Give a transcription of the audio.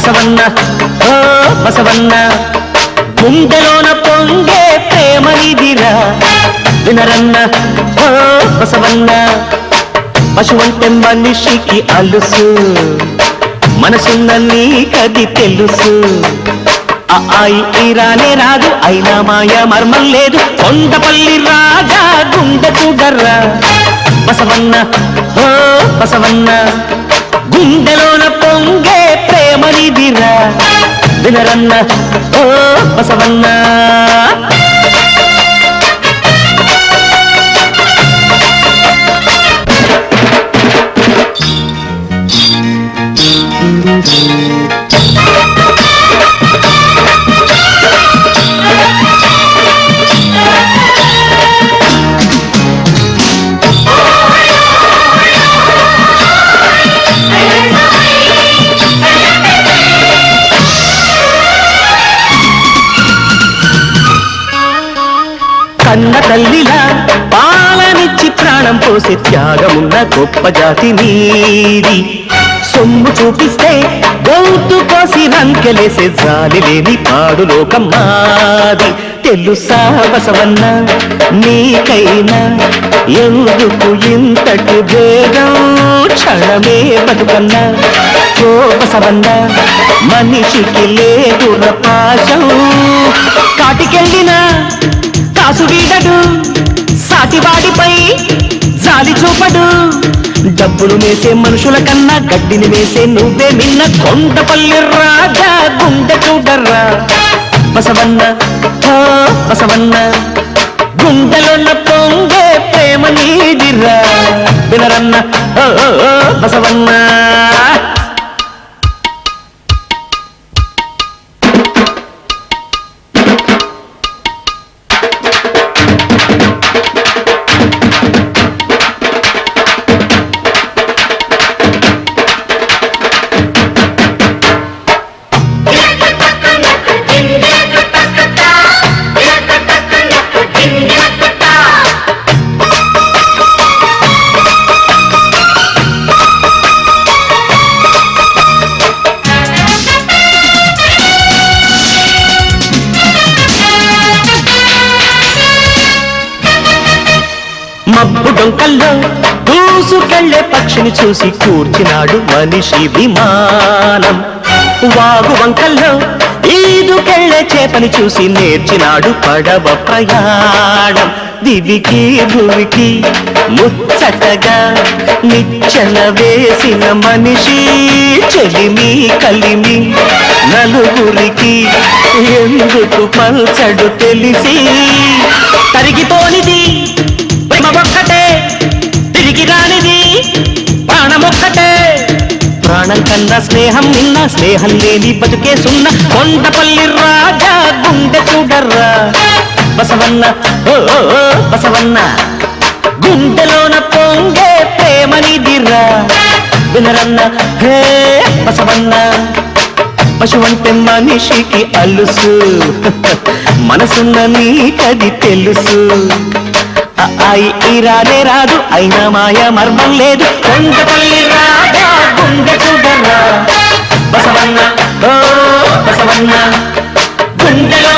బసవన్న ఓ బసవన్న గుండెలోన పొంగే ప్రేమనిదిరా వినరన్న ఓ బసవన్న పశువంటే మనిషికి అలుసు మనసున్న నీకది తెలుసు రానే రాదు అయినా మాయ మర్మం లేదు కొండపల్లి రాజా గుండె చూడర్రా బసవన్న ఓ బసవన్న గుండెలోన పొంగే ప్రేమనిదిరా వినరన్న ఓ బసవన్న కన్న తల్లిలా పాలనిచ్చి ప్రాణం పోసే త్యాగమున్న గొప్ప జాతి నీది సొమ్ము చూపిస్తే గౌతు కోసి రంకెలేసే జాలి లేని పాడు లోకం మాది తెలుసా బసవన్న నీకైనా ఎందుకు ఇంతటి భేదం క్షణమే బతుకన్నా ఓ బసవన్న మనిషికి లేదుర పాశం కాటికెళ్ళినా కాసు వీడడు సాటివాడిపై జాలి చూపడు డబ్బులు వేసే మనుషుల కన్నా గడ్డిని వేసే నువ్వే నిన్న కొండపల్లి రాజా గుండె చూడర్రా బసవన్న ఓ బసవన్న గుండెలోన పొంగే ప్రేమ నీదిరా వినరన్న ఓ బసవన్న మబ్బు డొంకల్లో దూసుకెళ్లే పక్షిని చూసి కూర్చినాడు మనిషి విమానం వాగు వంకల్లో ఈదుకెళ్లే చేపని చూసి నేర్చినాడు పడవ ప్రయాణం దివికి భూమికి ముచ్చటగా నిచ్చెన వేసిన మనిషి చెలిమి కలిమి నలుగురికి ఎందుకు పంచడు తెలిసి తరిగిపోనిది ఒక్కటే తిరిగి రానిది ప్రాణమొక్కటే ప్రాణం కన్నా స్నేహం నిన్న స్నేహం లేని బతుకే సున్న కొండపల్లి రాజా గుండె చూడర్రా బసవన్న ఓ బసవన్న గుండెలోన పొంగే ప్రేమనిదిరా వినరన్న హే బసవన్న పశువంటే మనిషికి అలుసు మనసున్న నీకది తెలుసు రానే రాదు అయినా మాయ మర్మం లేదు కొండపల్లి రాజా గుండె చూడర్రా బసవన్న ఓ బసవన్న గుండెలో